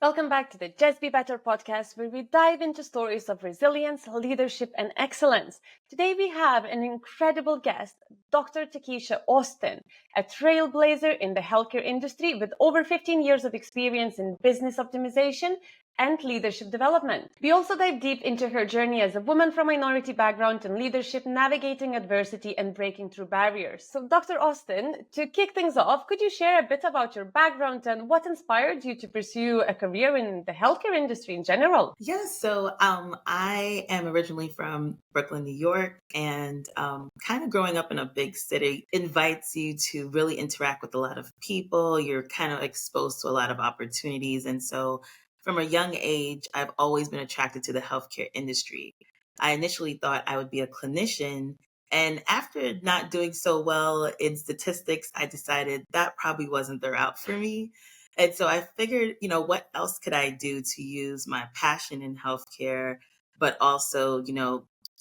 Welcome back to the Just Be Better podcast, where we dive into stories of resilience, leadership, and excellence. Today we have an incredible guest, Dr. Tekeshia Austin, a trailblazer in the healthcare industry with over 15 years of experience in business optimization and leadership development. We also dive deep into her journey as a woman from minority background in leadership, navigating adversity and breaking through barriers. So, Dr. Austin, to kick things off, could you share a bit about your background and what inspired you to pursue a career in the healthcare industry in general? Yes, so I am originally from Brooklyn, New York, and kind of growing up in a big city invites you to really interact with a lot of people. You're kind of exposed to a lot of opportunities. And so from a young age, I've always been attracted to the healthcare industry. I initially thought I would be a clinician. And after not doing so well in statistics, I decided that probably wasn't the route for me. And so I figured, what else could I do to use my passion in healthcare, but also,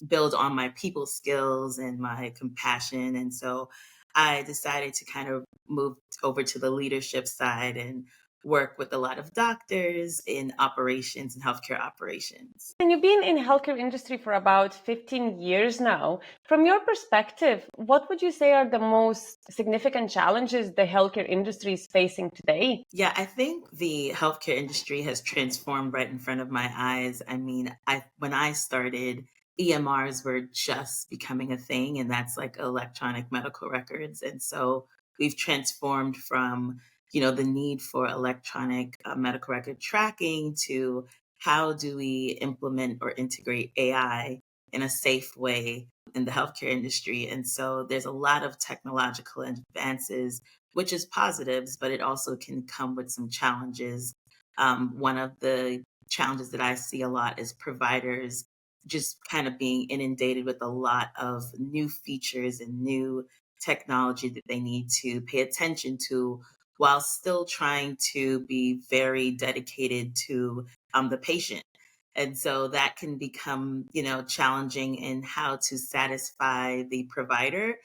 build on my people skills and my compassion. And so I decided to kind of move over to the leadership side and work with a lot of doctors in operations and healthcare operations. And you've been in healthcare industry for about 15 years now. From your perspective, what would you say are the most significant challenges the healthcare industry is facing today? Yeah, I think the healthcare industry has transformed right in front of my eyes. I mean, when I started, EMRs were just becoming a thing, and that's like electronic medical records. And so we've transformed from, the need for electronic medical record tracking to how do we implement or integrate AI in a safe way in the healthcare industry. And so there's a lot of technological advances which is positives, but it also can come with some challenges. One of the challenges that I see a lot is providers just kind of being inundated with a lot of new features and new technology that they need to pay attention to while still trying to be very dedicated to the patient. And so that can become, challenging in how to satisfy the provider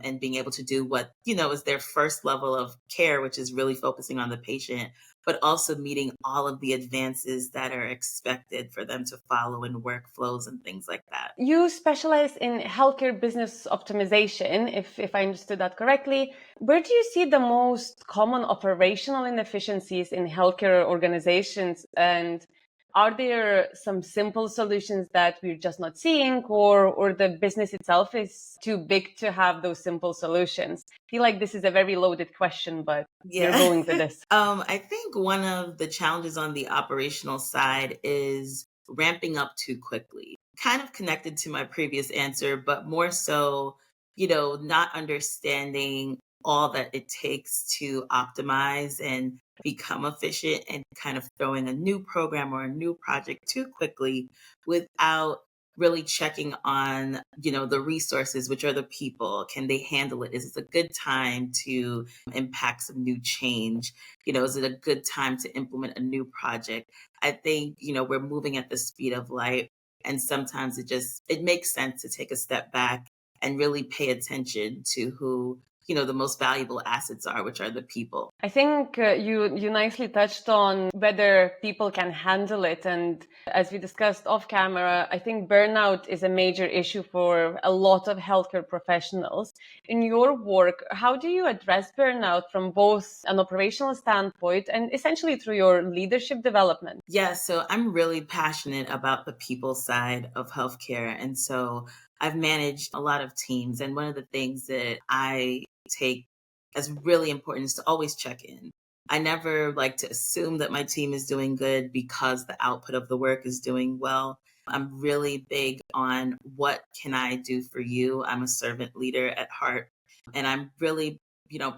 and being able to do what, is their first level of care, which is really focusing on the patient, but also meeting all of the advances that are expected for them to follow in workflows and things like that. You specialize in healthcare business optimization, if I understood that correctly. Where do you see the most common operational inefficiencies in healthcare organizations? And are there some simple solutions that we're just not seeing, or the business itself is too big to have those simple solutions? I feel like this is a very loaded question, but we're going with this. I think one of the challenges on the operational side is ramping up too quickly. Kind of connected to my previous answer, but more so, not understanding all that it takes to optimize and become efficient and kind of throwing a new program or a new project too quickly without really checking on, the resources, which are the people. Can they handle it? Is it a good time to impact some new change? Is it a good time to implement a new project? I think, we're moving at the speed of light. And sometimes it makes sense to take a step back and really pay attention to who, the most valuable assets are, which are the people. I think you nicely touched on whether people can handle it. And as we discussed off camera, I think burnout is a major issue for a lot of healthcare professionals. In your work, how do you address burnout from both an operational standpoint and essentially through your leadership development? Yeah, so I'm really passionate about the people side of healthcare. And so I've managed a lot of teams. And one of the things that I take as really important is to always check in. I never like to assume that my team is doing good because the output of the work is doing well. I'm really big on what can I do for you. I'm a servant leader at heart, and I'm really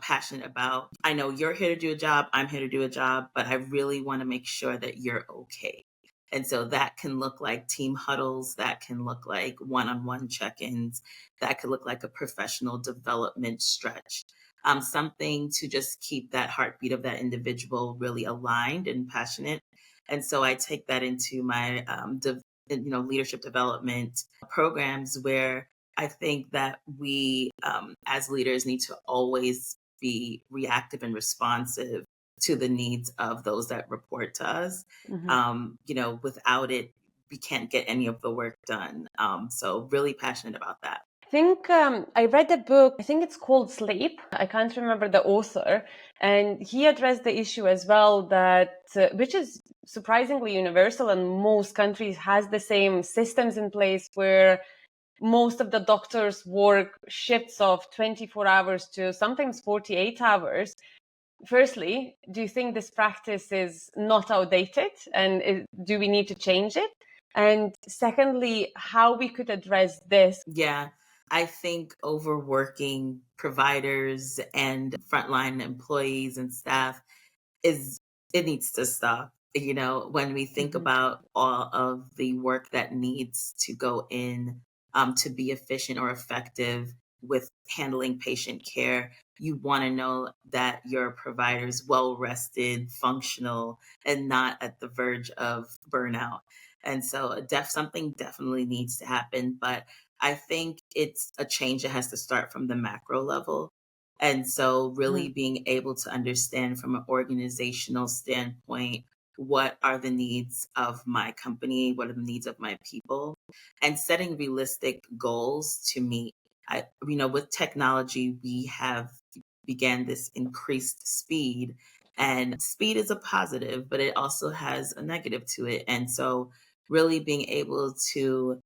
passionate about, I know you're here to do a job, I'm here to do a job, but I really want to make sure that you're okay. And so that can look like team huddles, that can look like one-on-one check-ins, that could look like a professional development stretch. Something to just keep that heartbeat of that individual really aligned and passionate. And so I take that into my leadership development programs where I think that we as leaders need to always be reactive and responsive to the needs of those that report to us. Mhm. Without it, we can't get any of the work done. So really passionate about that. I think I read a book, I think it's called Sleep. I can't remember the author. And he addressed the issue as well that, which is surprisingly universal, and most countries has the same systems in place where most of the doctors work shifts of 24 hours to sometimes 48 hours. Firstly, do you think this practice is not outdated, and do we need to change it? And secondly, how we could address this? Yeah, I think overworking providers and frontline employees and staff is it needs to stop. When we think Mhm. about all of the work that needs to go in to be efficient or effective with handling patient care, you want to know that your provider is well rested, functional, and not at the verge of burnout. And so, something definitely needs to happen. But I think it's a change that has to start from the macro level. And so, really Mhm. being able to understand from an organizational standpoint, what are the needs of my company? What are the needs of my people? And setting realistic goals to meet. With technology, we have began this increased speed, and speed is a positive, but it also has a negative to it. And so, really being able to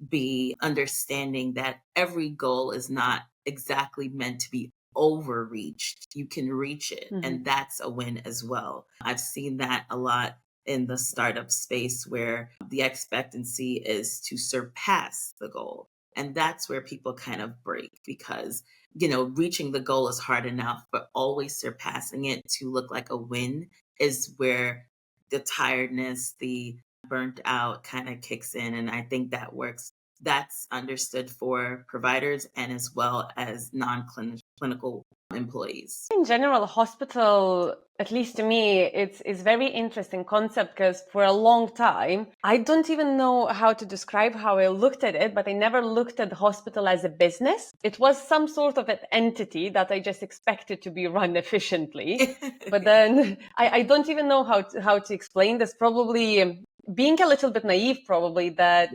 be understanding that every goal is not exactly meant to be overreached. You can reach it, Mhm. and that's a win as well. I've seen that a lot in the startup space where the expectancy is to surpass the goal. And that's where people kind of break because, reaching the goal is hard enough, but always surpassing it to look like a win is where the tiredness, the burnt out kind of kicks in. And I think that works. That's understood for providers and as well as non-clinical employees. In general, hospital, at least to me, it's very interesting concept because for a long time, I don't even know how to describe how I looked at it, but I never looked at the hospital as a business. It was some sort of an entity that I just expected to be run efficiently. But then I don't even know how to explain this. Probably being a little bit naive, probably that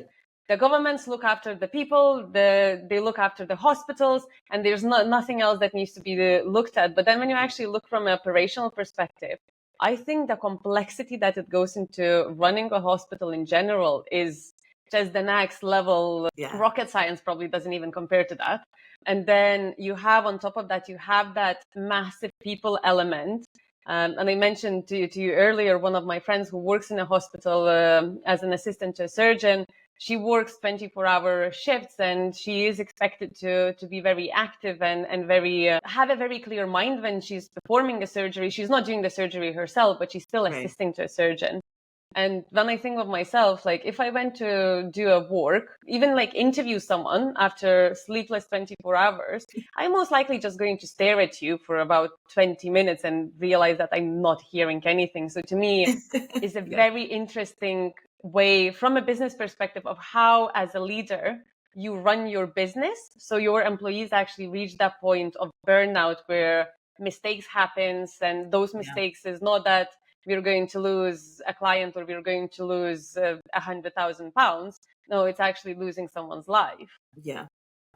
the governments look after the people, they look after the hospitals, and there's nothing else that needs to be looked at. But then when you actually look from an operational perspective, I think the complexity that it goes into running a hospital in general is just the next level. Yeah. Rocket science probably doesn't even compare to that. And then you have on top of that, you have that massive people element. And I mentioned to you earlier, one of my friends who works in a hospital as an assistant to a surgeon, she works 24-hour shifts, and she is expected to be very active and very have a very clear mind when she's performing a surgery. She's not doing the surgery herself, but she's still Right. assisting to a surgeon. And when I think of myself, like if I went to do a work, even like interview someone after sleepless 24 hours, I'm most likely just going to stare at you for about 20 minutes and realize that I'm not hearing anything. So to me, it's a Yeah. very interesting way from a business perspective of how, as a leader, you run your business. So your employees actually reach that point of burnout where mistakes happens, and those Yeah. mistakes is not that we're going to lose a client or we're going to lose £100,000. No, it's actually losing someone's life. Yeah.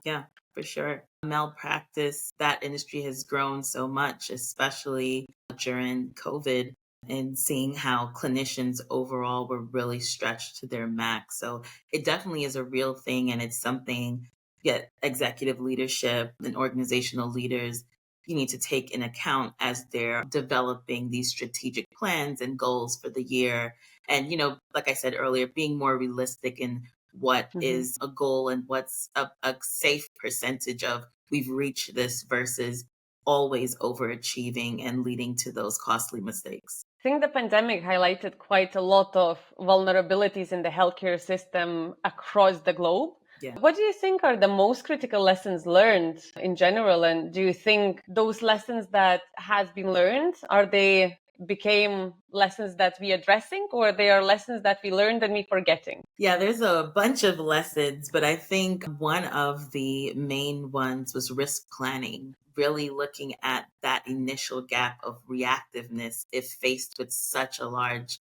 Yeah, for sure. Malpractice, that industry has grown so much, especially during COVID, and seeing how clinicians overall were really stretched to their max. So it definitely is a real thing, and it's something that executive leadership and organizational leaders you need to take in account as they're developing these strategic plans and goals for the year. And, like I said earlier, being more realistic in what Mhm. is a goal and what's a safe percentage of we've reached this versus always overachieving and leading to those costly mistakes. I think the pandemic highlighted quite a lot of vulnerabilities in the healthcare system across the globe. Yeah. What do you think are the most critical lessons learned in general? And do you think those lessons that has been learned, are they became lessons that we addressing, or they are lessons that we learned and we forgetting? Yeah, there's a bunch of lessons, but I think one of the main ones was risk planning. really looking at that initial gap of reactiveness if faced with such a large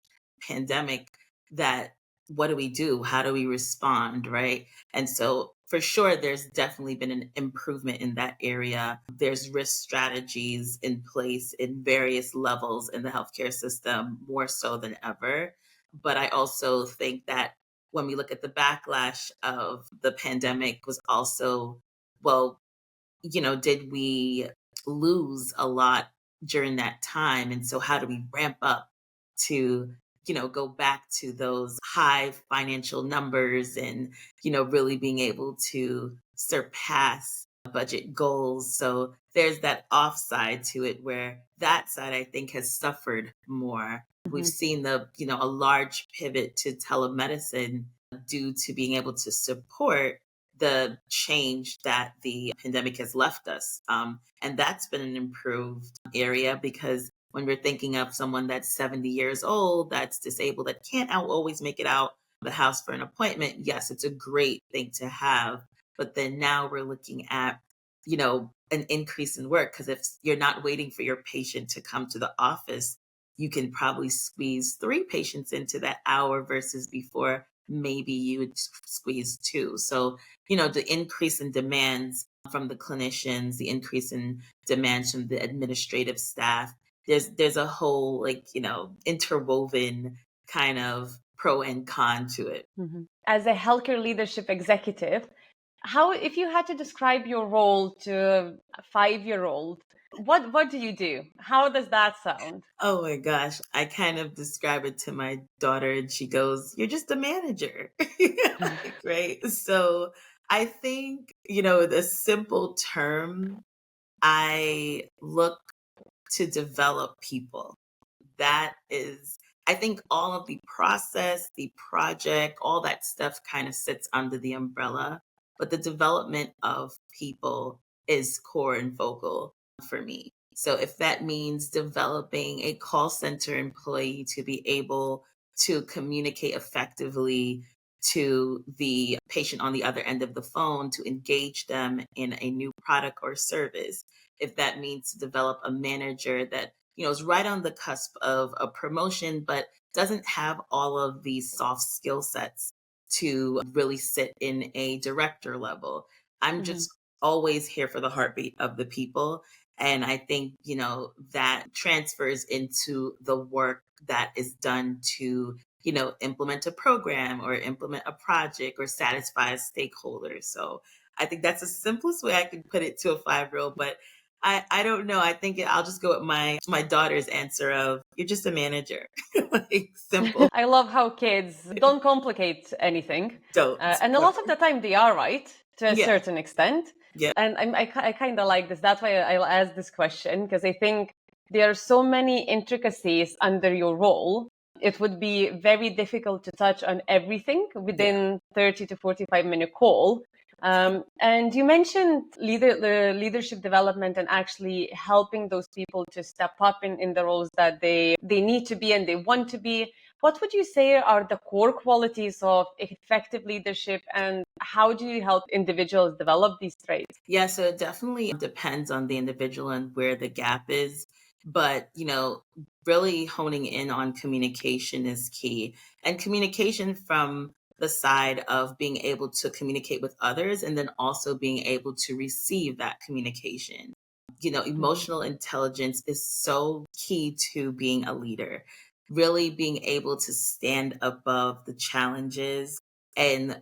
pandemic, that what do we do? How do we respond? Right. And so, for sure, there's definitely been an improvement in that area. There's risk strategies in place in various levels in the healthcare system, more so than ever. But I also think that when we look at the backlash of the pandemic, was also, well, did we lose a lot during that time? And so how do we ramp up to, go back to those high financial numbers and, really being able to surpass budget goals? So there's that offside to it where that side I think has suffered more. We've Mhm. seen a large pivot to telemedicine due to being able to support the change that the pandemic has left us. And that's been an improved area, because when we're thinking of someone that's 70 years old, that's disabled, that can't always make it out the house for an appointment, yes, it's a great thing to have. But then now we're looking at, an increase in work, because if you're not waiting for your patient to come to the office, you can probably squeeze 3 patients into that hour versus before maybe you would squeeze 2. So the increase in demands from the clinicians, the increase in demands from the administrative staff, there's a whole, interwoven kind of pro and con to it. Mhm. As a healthcare leadership executive, how, if you had to describe your role to a 5-year-old, what do you do? How does that sound? Oh my gosh, I kind of describe it to my daughter and she goes, "You're just a manager." Like, right? So I think, the simple term, I look to develop people. That is, I think all of the process, the project, all that stuff kind of sits under the umbrella, but the development of people is core and focal for me. So if that means developing a call center employee to be able to communicate effectively to the patient on the other end of the phone, to engage them in a new product or service, if that means to develop a manager that is right on the cusp of a promotion, but doesn't have all of these soft skill sets to really sit in a director level. I'm Mhm. just always here for the heartbeat of the people. And I think, that transfers into the work that is done to, implement a program or implement a project or satisfy a stakeholder. So I think that's the simplest way I could put it to a 5-year-old. But I don't know. I think I'll just go with my daughter's answer of, "You're just a manager." Like, simple. I love how kids don't complicate anything. Don't. And a lot of the time they are right to a Yeah. certain extent. Yeah. And I kind of like this. That's why I'll ask this question, because I think there are so many intricacies under your role. It would be very difficult to touch on everything Yeah. within 30 to 45-minute call. And you mentioned the leadership development and actually helping those people to step up in the roles that they need to be and they want to be. What would you say are the core qualities of effective leadership, and how do you help individuals develop these traits? Yeah, so it definitely depends on the individual and where the gap is. But, really honing in on communication is key. And communication from the side of being able to communicate with others and then also being able to receive that communication. Mhm. Emotional intelligence is so key to being a leader. Really being able to stand above the challenges and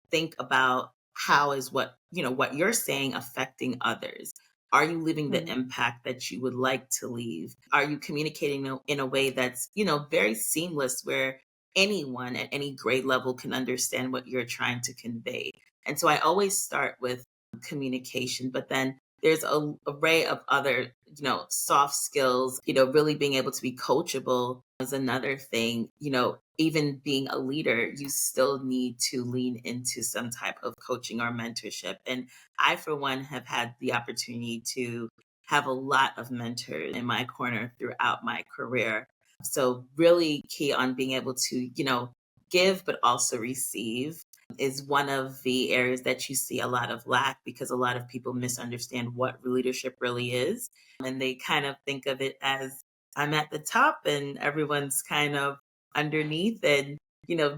think about how is what you're saying affecting others. Are you leaving the Mhm. impact that you would like to leave? Are you communicating in a way that's very seamless, where anyone at any grade level can understand what you're trying to convey? And so I always start with communication, but then there's a array of other soft skills. Really being able to be coachable is another thing. Even being a leader, you still need to lean into some type of coaching or mentorship. And I, for one, have had the opportunity to have a lot of mentors in my corner throughout my career. So really key on being able to give but also receive. is one of the areas that you see a lot of lack because a lot of people misunderstand what leadership really is. And they kind of think of it as I'm at the top and everyone's kind of underneath and,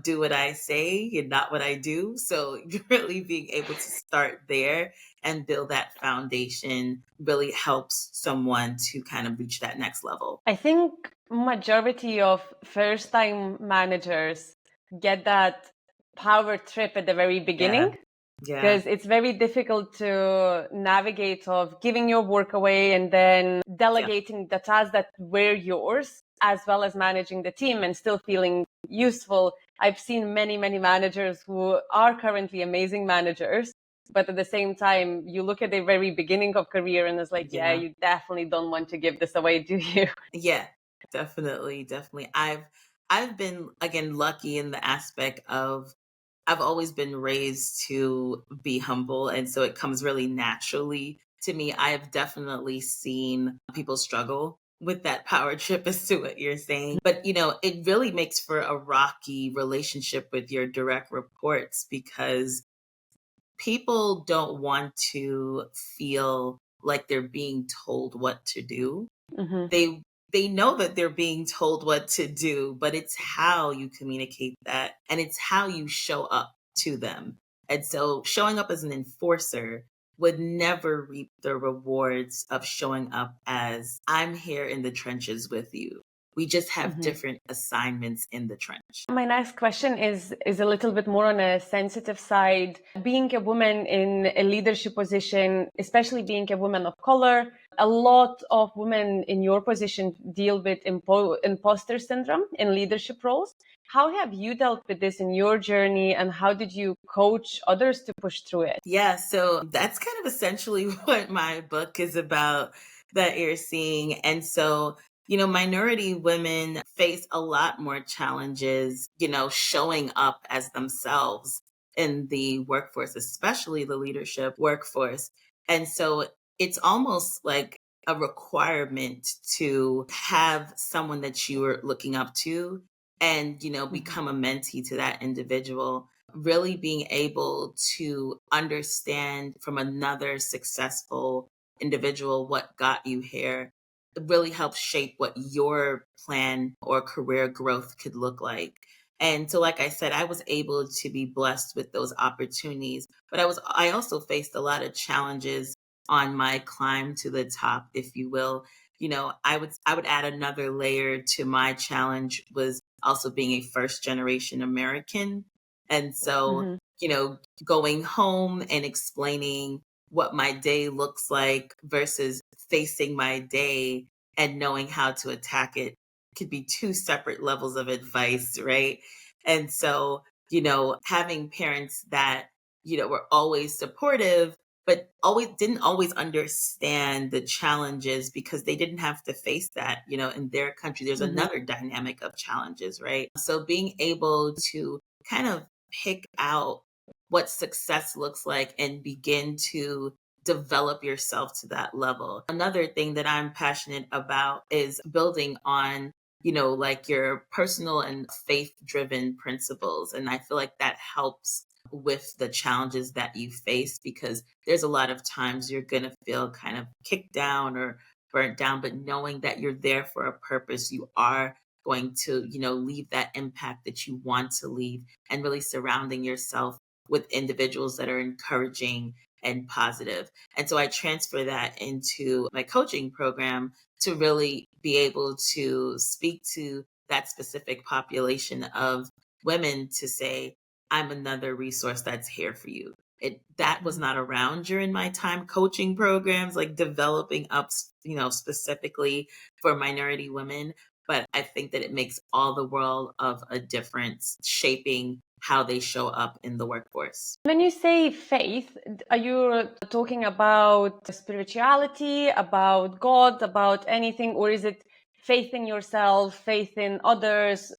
do what I say and not what I do. So really being able to start there and build that foundation really helps someone to kind of reach that next level. I think majority of first time managers get that power trip at the very Yeah. beginning, Yeah. because it's very difficult to navigate of giving your work away and then Yeah. delegating the tasks that were yours, as well as managing the team and still feeling useful. I've seen many managers who are currently amazing managers, but at the same time you look at the very beginning of career and it's like, yeah, Yeah. you definitely don't want to give this away, do you? Yeah, definitely, definitely. I've been again lucky in the aspect of I've always been raised to be humble and so it comes really naturally to me. I have definitely seen people struggle with that power trip as to what you're saying. But it really makes for a rocky relationship with your direct reports because people don't want to feel like they're being told what to do. Hmm. They know that they're being told what to do, but it's how you communicate that and it's how you show up to them. And so showing up as an enforcer would never reap the rewards of showing up as I'm here in the trenches with you. We just have Hmm. different assignments in the trench. My next question is a little bit more on a sensitive side. Being a woman in a leadership position, especially being a woman of color, a lot of women in your position deal with imposter syndrome in leadership roles. How have you dealt with this in your journey, and how did you coach others to push through it? Yeah, so that's kind of essentially what my book is about that you're seeing. And so, minority women face a lot more challenges, showing up as themselves in the workforce, especially the leadership workforce. And so it's almost like a requirement to have someone that you are looking up to and, Mhm. become a mentee to that individual really being able to understand from another successful individual what got you here really helps shape what your plan or career growth could look like. And so like I said, I was able to be blessed with those opportunities, but I also faced a lot of challenges on my climb to the top, if you will. I would add another layer to my challenge was also being a first generation American and so, Mhm. going home and explaining what my day looks like versus facing my day and knowing how to attack it could be two separate levels of advice, right? And so, having parents that, were always supportive, but always didn't always understand the challenges because they didn't have to face that, in their country. There's Mhm. another dynamic of challenges, right? So being able to kind of pick out what success looks like and begin to develop yourself to that level. Another thing that I'm passionate about is building on, like your personal and faith driven principles. And I feel like that helps with the challenges that you face because there's a lot of times you're going to feel kind of kicked down or burnt down, but knowing that you're there for a purpose, you are going to, leave that impact that you want to leave and really surrounding yourself with individuals that are encouraging and positive. And so I transfer that into my coaching program to really be able to speak to that specific population of women to say, I'm another resource that's here for you. That was Mhm. not around during my time coaching programs, like developing up, specifically for minority women. But I think that it makes all the world of a difference shaping how they show up in the workforce. When you say faith, are you talking about spirituality, about God, about anything, or is it faith in yourself, faith in others?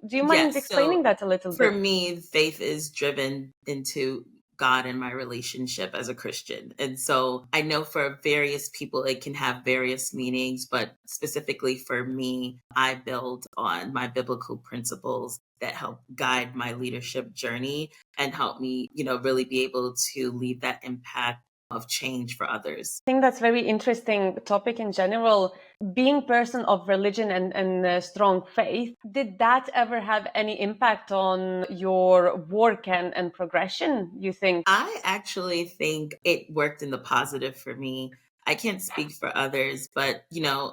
Do you mind Yes. explaining So that a little for bit? me, faith is driven into God and my relationship as a Christian. And so I know for various people, it can have various meanings, but specifically for me, I build on my biblical principles that help guide my leadership journey. and help me, really be able to leave that impact of change for others. I think that's very interesting topic in general. Being person of religion and strong faith, did that ever have any impact on your work and progression, you think? I actually think it worked in the positive for me. I can't speak for others, but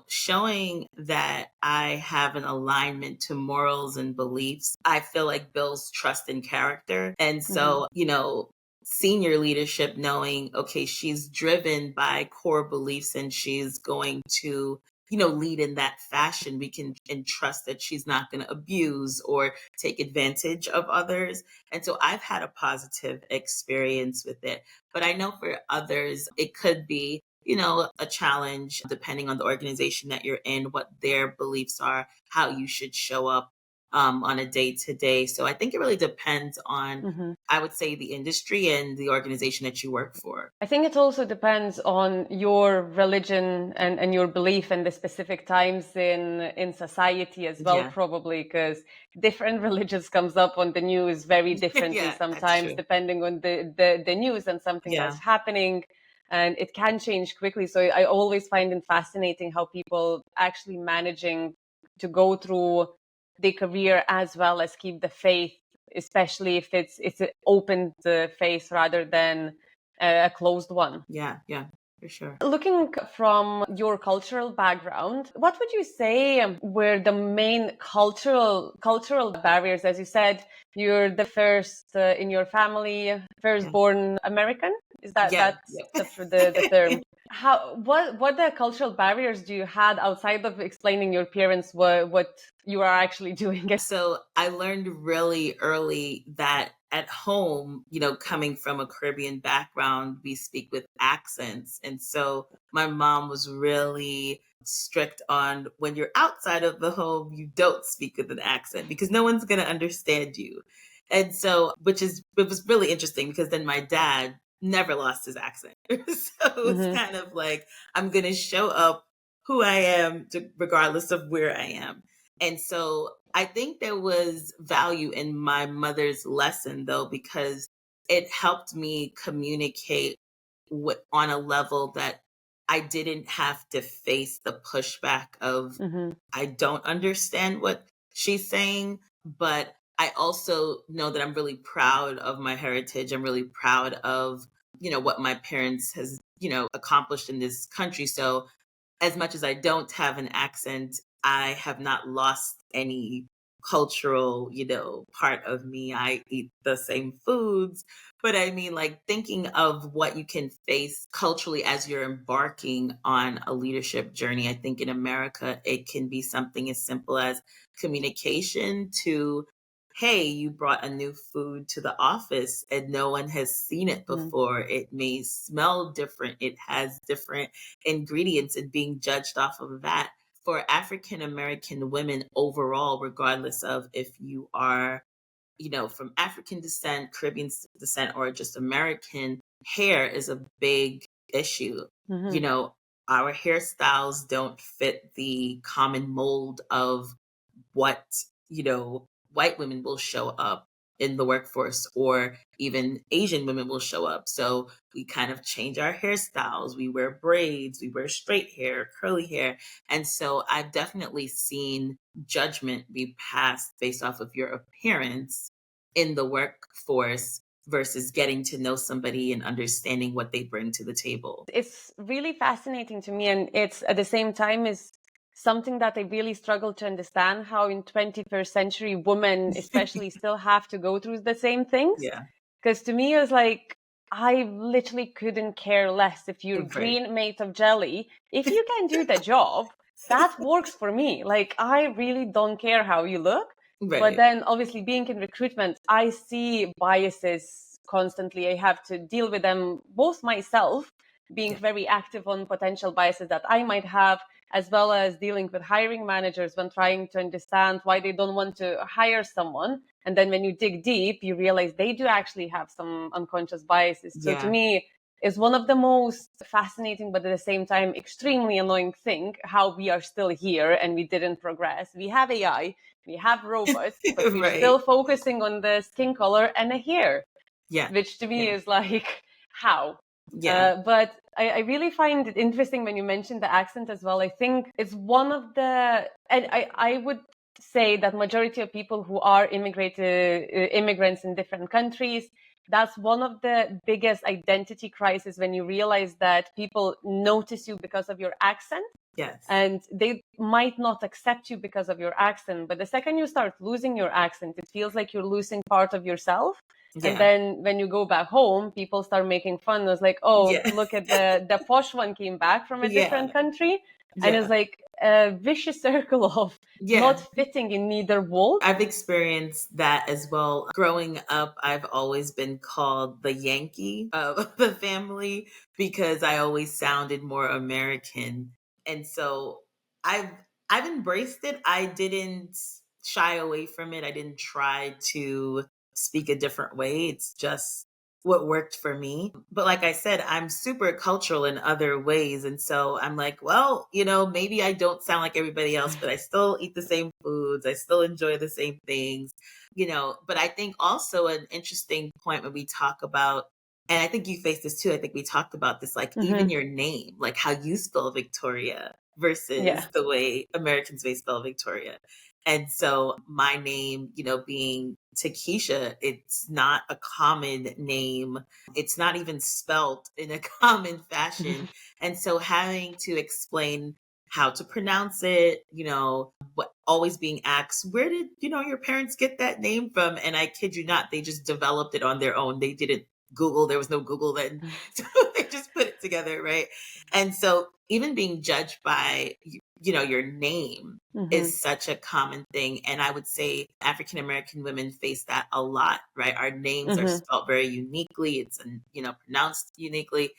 showing that I have an alignment to morals and beliefs, I feel like builds trust and character. And Mhm. so, senior leadership knowing, okay, she's driven by core beliefs and she's going to lead in that fashion, we can entrust that she's not going to abuse or take advantage of others. And so I've had a positive experience with it. But I know for others, it could be, a challenge depending on the organization that you're in, what their beliefs are, how you should show up on a day to day. So I think it really depends on, Mhm. I would say, the industry and the organization that you work for. I think it also depends on your religion and your belief in the specific times in society as well, Yeah. probably, because different religions comes up on the news very differently Yeah, that's sometimes, true. depending on the news and something that's Yeah. happening, and it can change quickly. So I always find it fascinating how people actually managing to go through their career as well as keep the faith, especially if it's an open faith rather than a closed one. Yeah. Yeah, for sure. Looking from your cultural background, what would you say were the main cultural barriers? As you said, you're the first in your family, Yeah. firstborn American. Is that Yeah. that's Yeah. the term? How what the cultural barriers do you had outside of explaining your parents what you are actually doing? So I learned really early that at home, coming from a Caribbean background, we speak with accents. And so my mom was really strict on when you're outside of the home, you don't speak with an accent because no one's going to understand you. And so, it was really interesting because then my dad never lost his accent. So it's Hmm. kind of like, I'm going to show up who I am regardless of where I am. And so I think there was value in my mother's lesson, though, because it helped me communicate on a level that I didn't have to face the pushback of, Hmm. I don't understand what she's saying, but I also know that I'm really proud of my heritage. I'm really proud of, what my parents has, accomplished in this country. So as much as I don't have an accent, I have not lost any cultural, part of me. I eat the same foods. But I mean, like thinking of what you can face culturally as you're embarking on a leadership journey. I think in America, it can be something as simple as communication to, hey, you brought a new food to the office and no one has seen it before. It may smell different, it has different ingredients, and being judged off of that. For African American women overall, regardless of if you are, from African descent, Caribbean descent, or just American, hair is a big issue. You Hmm. know, our hairstyles don't fit the common mold of what, white women will show up in the workforce, or even Asian women will show up. So we kind of change our hairstyles. We wear braids, we wear straight hair, curly hair. And so I've definitely seen judgment be passed based off of your appearance in the workforce versus getting to know somebody and understanding what they bring to the table. It's really fascinating to me, and it's at the same time is something that I really struggle to understand, how in 21st century women especially still have to go through the same things. Yeah. Because to me it's like I literally couldn't care less if you're Right. green made of jelly. If you can do the job, that works for me. Like I really don't care how you look. But Right. then obviously being in recruitment, I see biases constantly. I have to deal with them both myself, being Yeah. very active on potential biases that I might have, as well as dealing with hiring managers when trying to understand why they don't want to hire someone. And then when you dig deep, you realize they do actually have some unconscious biases. So to Yeah. me, it's one of the most fascinating, but at the same time, extremely annoying thing how we are still here and we didn't progress. We have AI, we have robots, but we're Right. still focusing on the skin color and the hair. Yeah. which to me Yeah. is like, how? Yeah. But I really find it interesting when you mentioned the accent as well. I think it's one of the, and I would say that majority of people who are immigrants in different countries, that's one of the biggest identity crises when you realize that people notice you because of your accent Yes. and they might not accept you because of your accent. But the second you start losing your accent, it feels like you're losing part of yourself. And Yeah. then when you go back home, people start making fun. It's like, oh, Yeah. look at the posh one came back from a Yeah. different country. And it's Yeah. like a vicious circle of not Yeah. fitting in neither mold. I've experienced that as well. Growing up, I've always been called the Yankee of the family because I always sounded more American. And so I've I've embraced it. I didn't shy away from it. I didn't try to speak a different way. It's just what worked for me. But like I said, I'm super cultural in other ways. And so I'm like, well, maybe I don't sound like everybody else, but I still eat the same foods. I still enjoy the same things, But I think also an interesting point when we talk about, and I think you faced this too. I think we talked about this, like even Hmm. your name, like how you spell Victoria versus Yeah. the way Americans may spell Victoria. And so my name, being Tekeshia, it's not a common name. It's not even spelt in a common fashion. And so having to explain how to pronounce it, what always being asked, where did, your parents get that name from? And I kid you not, they just developed it on their own. They didn't Google, there was no Google then. So they just put it together, right? And so even being judged by, your name Hmm. is such a common thing. And I would say African American women face that a lot, right? Our names are Hmm. spelled very uniquely. It's, pronounced uniquely.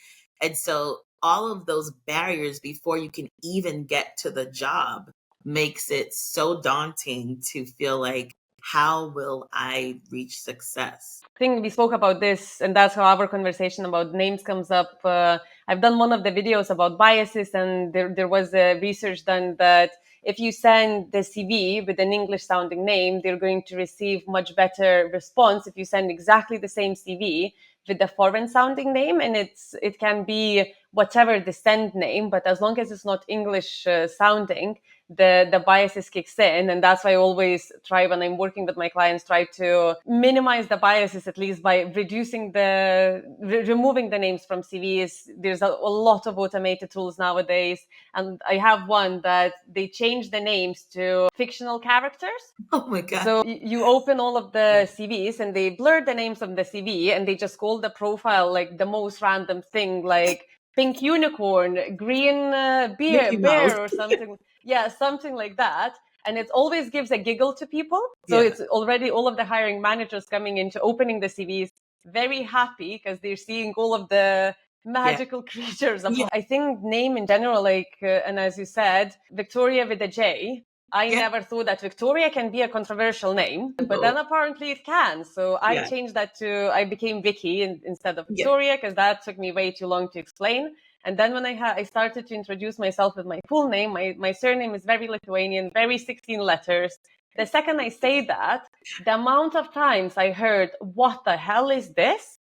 And so all of those barriers before you can even get to the job makes it so daunting to feel like, how will I reach success? I think we spoke about this, and that's how our conversation about names comes up. I've done one of the videos about biases, and there was a research done that if you send the CV with an English sounding name, they're going to receive much better response if you send exactly the same CV with the foreign sounding name. And it can be whatever the send name, but as long as it's not English sounding, the biases kicks in. And that's why I always try, when I'm working with my clients, try to minimize the biases, at least by reducing removing the names from CVs. There's a lot of automated tools nowadays, and I have one that they change the names to fictional characters. Oh my God. So you open all of Yeah. the CVs and they blur the names of the CV and they just call the profile like the most random thing, like pink unicorn, green Mickey Mouse. bear or something. Yeah, something like that. And it always gives a giggle to people. So Yeah. it's already all of the hiring managers coming into opening the CVs very happy because they're seeing all of the Yeah. magical creatures of, Yeah. I think, name in general, like, and as you said, Victoria with a J. I Yeah. never thought that Victoria can be a controversial name, but No. then apparently it can. So I Yeah. changed that I became Vicky instead of Yeah. Victoria, because that took me way too long to explain. And then when I started to introduce myself with my full name, my surname is very Lithuanian, very 16 letters. The second I say that, the amount of times I heard, what the hell is this?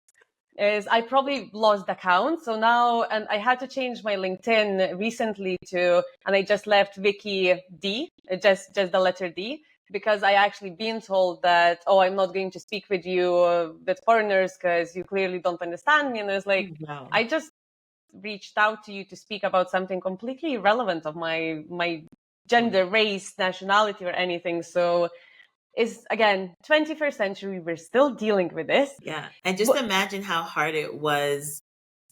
Is I probably lost the count. So now, and I had to change my LinkedIn recently and I just left Vicky D, just the letter D, because I actually been told that, oh, I'm not going to speak with you with foreigners because you clearly don't understand me. And I was like, Wow. I just reached out to you to speak about something completely irrelevant of my gender, race, nationality, or anything. So is again 21st century, we're still dealing with this. Yeah. And just But, imagine how hard it was,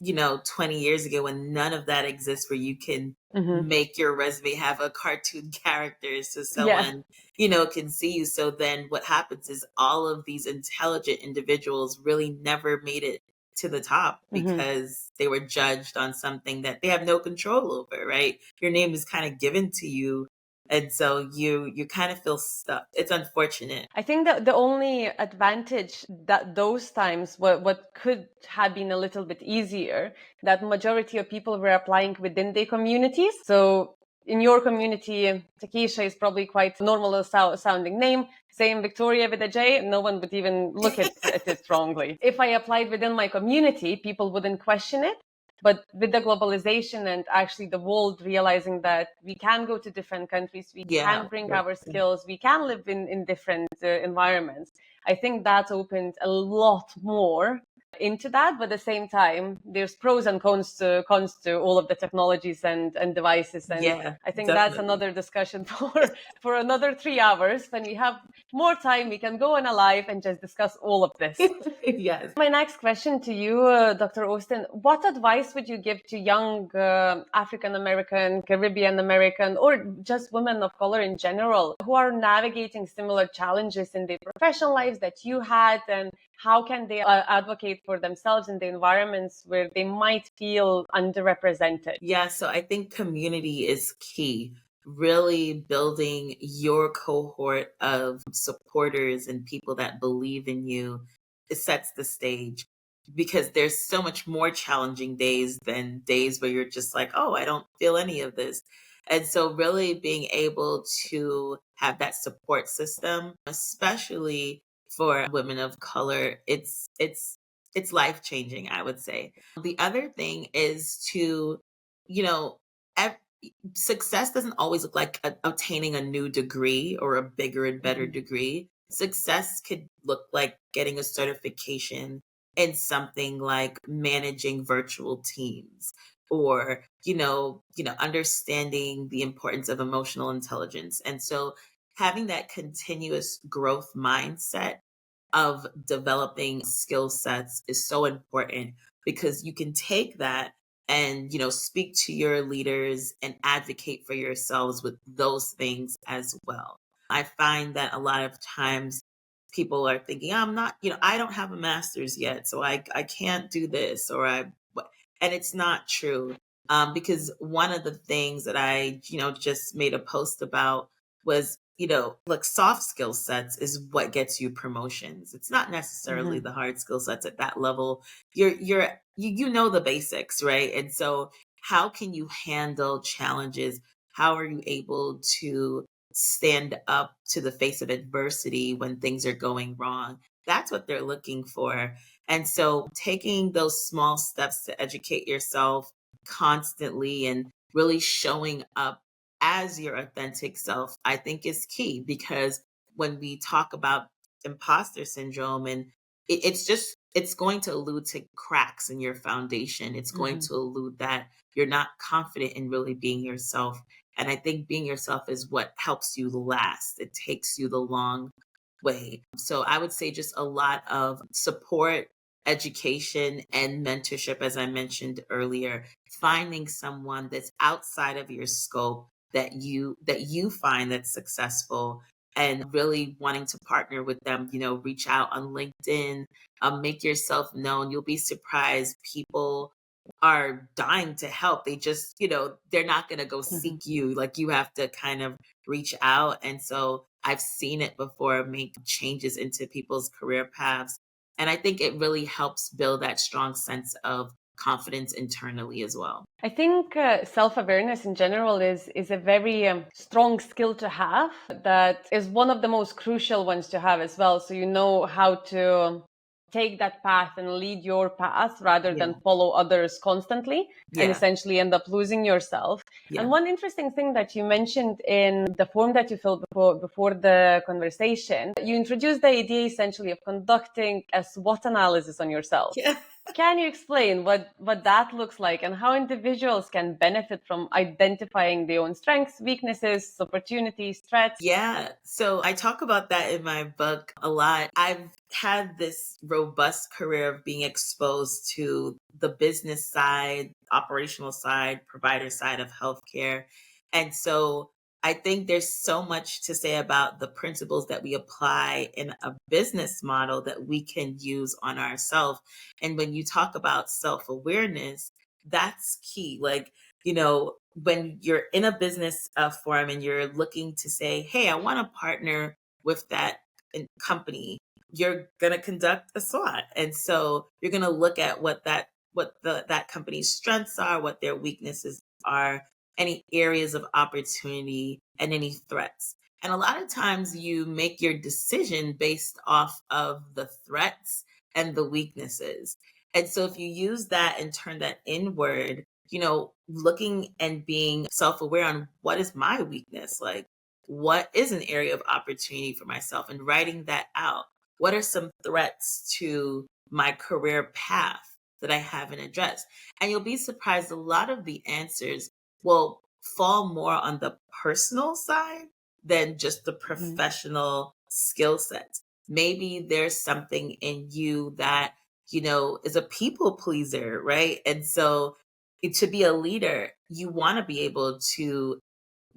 20 years ago when none of that exists, where you can mhm, make your resume have a cartoon character so yeah. someone, can see you. So then what happens is all of these intelligent individuals really never made it to the top Mhm. because they were judged on something that they have no control over, right? Your name is kind of given to you. And so you kind of feel stuck. It's unfortunate. I think that the only advantage that those times, what could have been a little bit easier, that majority of people were applying within their communities. So In your community, Tekeshia is probably quite normal sounding name. Same Victoria with a J, no one would even look at it wrongly. If I applied within my community, people wouldn't question it. But with the globalization and actually the world realizing that we can go to different countries, we Yeah. can bring our skills, we can live in different environments. I think that opened a lot more into that, but at the same time, there's pros and cons to all of the technologies and devices. And Yeah, I think that's definitely. another discussion for another 3 hours. When we have more time, we can go on a live and just discuss all of this. Yes. My next question to you, Dr. Austin, what advice would you give to young African American, Caribbean American, or just women of color in general who are navigating similar challenges in their professional lives that you had, and how can they advocate for themselves in the environments where they might feel underrepresented? Yeah, so I think community is key. Really building your cohort of supporters and people that believe in you, it sets the stage because there's so much more challenging days than days where you're just like, oh, I don't feel any of this. And so really being able to have that support system, especially for women of color, it's life changing, I would say. The other thing is to, you know, ev- success doesn't always look like obtaining a new degree or a bigger and better Mhm. degree. Success could look like getting a certification in something like managing virtual teams or understanding the importance of emotional intelligence. And so having that continuous growth mindset of developing skill sets is so important because you can take that and speak to your leaders and advocate for yourselves with those things as well. I find that a lot of times people are thinking, I'm not, I don't have a master's yet, so I can't do this, or and it's not true. Because one of the things that I just made a post about was, like soft skill sets is what gets you promotions. It's not necessarily Mhm. the hard skill sets at that level. You know the basics, right? And so how can you handle challenges? How are you able to stand up to the face of adversity when things are going wrong? That's what they're looking for. And so taking those small steps to educate yourself constantly and really showing up as your authentic self, I think is key because when we talk about imposter syndrome and it's going to allude to cracks in your foundation. It's going Mhm. to allude that you're not confident in really being yourself. And I think being yourself is what helps you last. It takes you the long way. So I would say just a lot of support, education, and mentorship, as I mentioned earlier, finding someone that's outside of your scope that you find that's successful and really wanting to partner with them, reach out on LinkedIn, make yourself known. You'll be surprised. People are dying to help. They just, they're not going to go Mhm. seek you. Like you have to kind of reach out. And so I've seen it before make changes into people's career paths. And I think it really helps build that strong sense of confidence internally as well. I think self-awareness in general is a very strong skill to have. That is one of the most crucial ones to have as well. So you know how to take that path and lead your path rather than Yeah. follow others constantly and Yeah. essentially end up losing yourself. And Yeah. one interesting thing that you mentioned in the form that you filled before the conversation, you introduced the idea essentially of conducting a SWOT analysis on yourself. Yeah. Can you explain what that looks like and how individuals can benefit from identifying their own strengths, weaknesses, opportunities, threats? Yeah. So I talk about that in my book a lot. I've had this robust career of being exposed to the business side, operational side, provider side of healthcare. And so I think there's so much to say about the principles that we apply in a business model that we can use on ourselves. And when you talk about self awareness, that's key. Like, when you're in a business forum and you're looking to say, hey, I want to partner with that company, you're going to conduct a SWOT. And so you're going to look at what that company's strengths are, what their weaknesses are, any areas of opportunity, and any threats. And a lot of times you make your decision based off of the threats and the weaknesses. And so if you use that and turn that inward, looking and being self aware on what is my weakness, like what is an area of opportunity for myself, and writing that out. What are some threats to my career path that I haven't addressed? And you'll be surprised, a lot of the answers will fall more on the personal side than just the Mhm. professional skill sets. Maybe there's something in you that, is a people pleaser, right? And so to be a leader, you want to be able to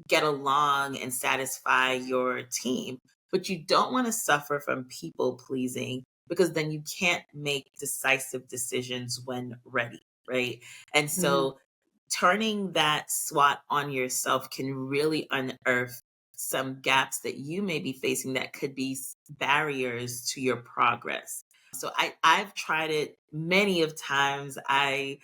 get along and satisfy your team, but you don't want to suffer from people pleasing, because then you can't make decisive decisions when ready, right? And Mhm. so turning that SWOT on yourself can really unearth some gaps that you may be facing that could be barriers to your progress. So I've tried it many of times. I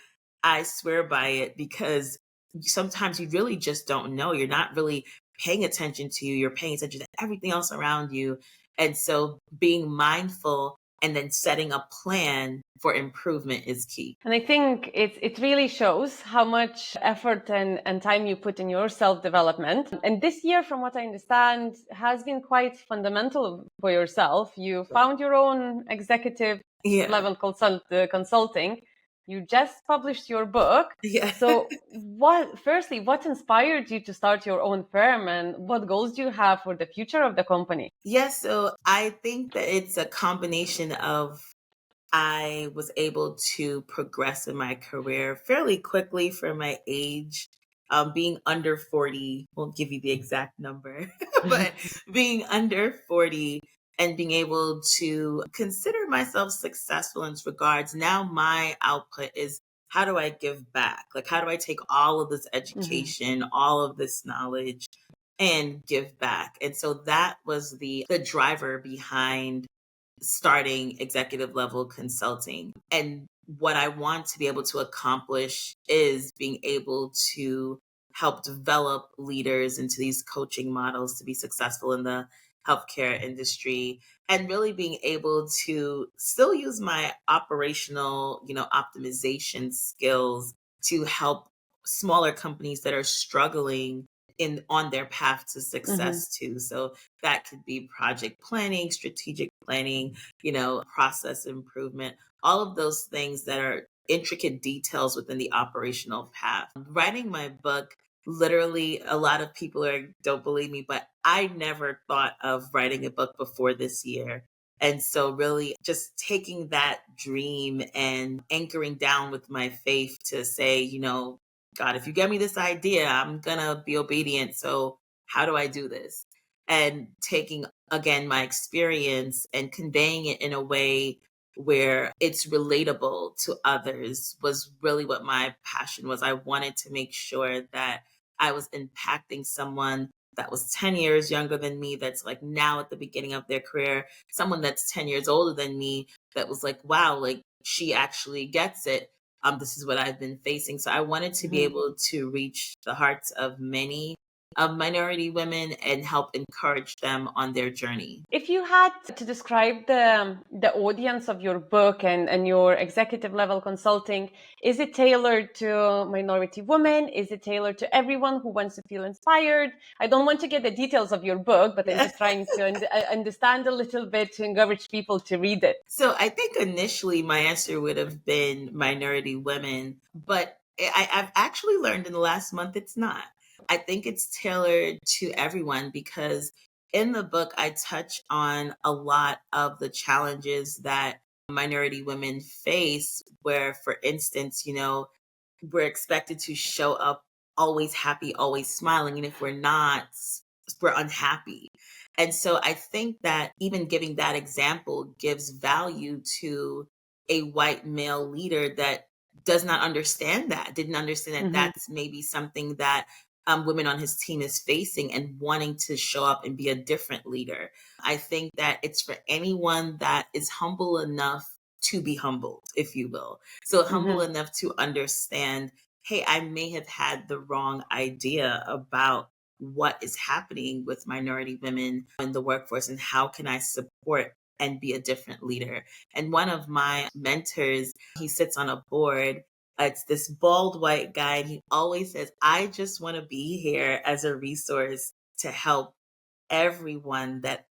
swear by it, because sometimes you really just don't know. You're not really paying attention to you. You're paying attention to everything else around you. And so being mindful and then setting a plan for improvement is key. And I think it really shows how much effort and time you put in your self development. And this year, from what I understand, has been quite fundamental for yourself. You found your own executive Yeah. level consulting. You just published your book. Yeah. So, firstly, what inspired you to start your own firm, and what goals do you have for the future of the company? Yeah. So I think that it's a combination of, I was able to progress in my career fairly quickly for my age. Being under 40, won't give you the exact number, but being under 40 and being able to consider myself successful in this regards, now my output is, how do I give back? Like, how do I take all of this Mhm. education, all of this knowledge, and give back? And so that was the driver behind starting executive level consulting. And what I want to be able to accomplish is being able to help develop leaders into these coaching models to be successful in the healthcare industry, and really being able to still use my operational, optimization skills to help smaller companies that are struggling in on their path to Mhm. success too. So that could be project planning, strategic planning, process improvement, all of those things that are intricate details within the operational path. Writing my book, literally, a lot of people don't believe me, but I never thought of writing a book before this year. And so, really, just taking that dream and anchoring down with my faith to say, God, if you give me this idea, I'm going to be obedient. So, how do I do this? And taking, again, my experience and conveying it in a way where it's relatable to others was really what my passion was. I wanted to make sure that I was impacting someone that was 10 years younger than me, that's like now at the beginning of their career, someone that's 10 years older than me that was like, wow, like she actually gets it. This is what I've been facing. So I wanted to be Mhm. able to reach the hearts of many of minority women and help encourage them on their journey. If you had to describe the audience of your book and your executive level consulting, is it tailored to minority women? Is it tailored to everyone who wants to feel inspired? I don't want to get the details of your book, but I'm Yeah. just trying to understand a little bit to encourage people to read it. So I think initially my answer would have been minority women, but I've actually learned in the last month it's not. I think it's tailored to everyone, because in the book I touch on a lot of the challenges that minority women face, where, for instance, we're expected to show up always happy, always smiling. And if we're not, we're unhappy. And so I think that even giving that example gives value to a white male leader that does not understand that, didn't understand that Mhm. that's maybe something that women on his team is facing, and wanting to show up and be a different leader. I think that it's for anyone that is humble enough to be humbled, if you will. So humble Mhm. enough to understand, hey, I may have had the wrong idea about what is happening with minority women in the workforce and how can I support and be a different leader. And one of my mentors, he sits on a board. It's this bald white guy, and he always says, I just want to be here as a resource to help everyone that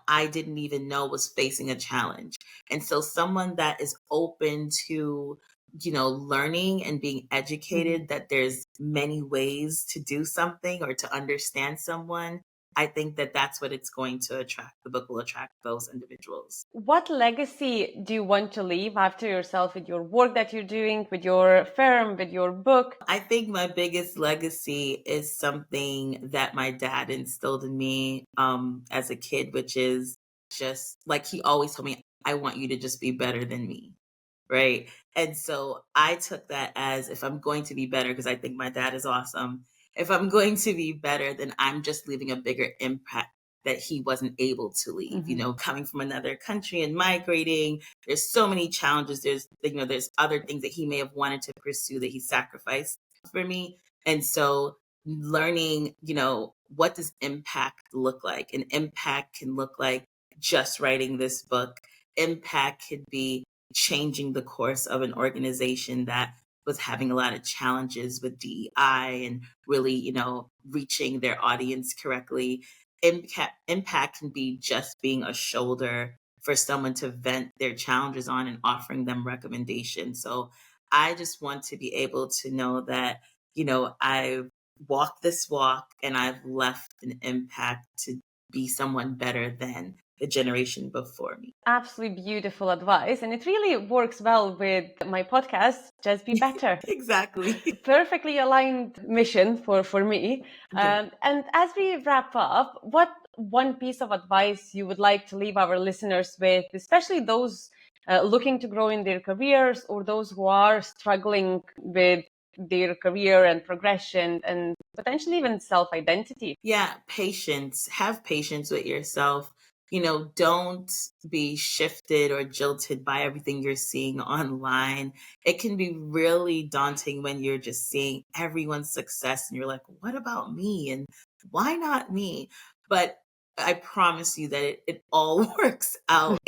I didn't even know was facing a challenge. And so someone that is open to learning and being educated that there's many ways to do something or to understand someone, I think that that's what it's going to attract. The book will attract those individuals. What legacy do you want to leave after yourself with your work that you're doing, with your firm, with your book? I think my biggest legacy is something that my dad instilled in me as a kid, which is just like he always told me, I want you to just be better than me. Right. And so I took that as if I'm going to be better, because I think my dad is awesome. If I'm going to be better, then I'm just leaving a bigger impact that he wasn't able to leave. Coming from another country and migrating, there's so many challenges. There's other things that he may have wanted to pursue that he sacrificed for me. And so learning, what does impact look like? And impact can look like just writing this book. Impact could be changing the course of an organization that was having a lot of challenges with DEI and really, reaching their audience correctly. Impact can be just being a shoulder for someone to vent their challenges on and offering them recommendations. So I just want to be able to know that, I've walked this walk and I've left an impact to be someone better than the generation before me. Absolutely beautiful advice. And it really works well with my podcast, Just Be Better. Exactly. Perfectly aligned mission for me. Good. And as we wrap up, what one piece of advice you would like to leave our listeners with, especially those looking to grow in their careers or those who are struggling with their career and progression and potentially even self-identity? Yeah, patience. Have patience with yourself. Don't be shifted or jilted by everything you're seeing online. It can be really daunting when you're just seeing everyone's success and you're like, what about me? And why not me? But I promise you that it all works out.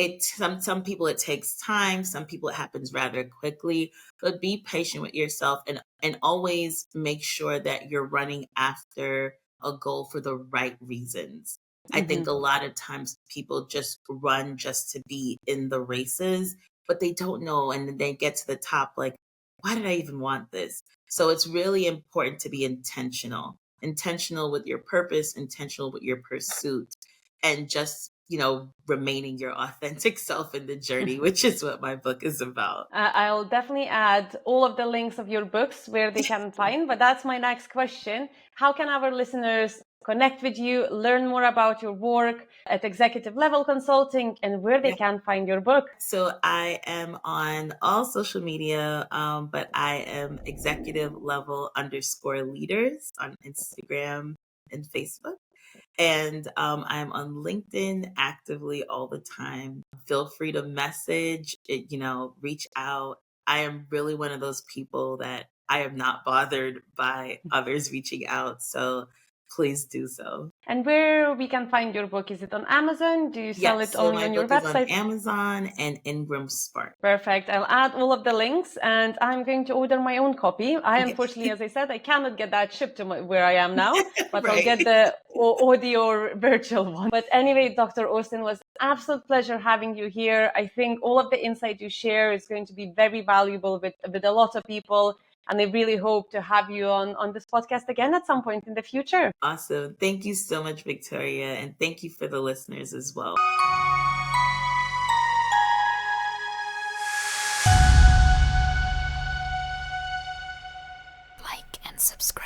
Some people it takes time, some people it happens rather quickly, but be patient with yourself and always make sure that you're running after a goal for the right reasons. I think a lot of times people just run just to be in the races, but they don't know. And then they get to the top, like, why did I even want this? So it's really important to be intentional with your purpose, intentional with your pursuit, and just, remaining your authentic self in the journey, which is what my book is about. I'll definitely add all of the links of your books where they can find, but that's my next question. How can our listeners connect with you, learn more about your work at executive level consulting, and where they can find your book? So I am on all social media, but I am executive level _leaders on Instagram and Facebook. And I'm on LinkedIn actively all the time. Feel free to message, reach out. I am really one of those people that I am not bothered by others reaching out. So please do so. And where we can find your book? Is it on Amazon? Do you sell it So only my on your book is on website? Amazon and Ingram Spark. Perfect. I'll add all of the links and I'm going to order my own copy. Unfortunately, as I said, I cannot get that shipped to where I am now, but I'll get the audio or virtual one. But anyway, Dr. Austin, was an absolute pleasure having you here. I think all of the insight you share is going to be very valuable with a lot of people. And I really hope to have you on this podcast again at some point in the future. Awesome. Thank you so much, Victoria. And thank you for the listeners as well. Like and subscribe.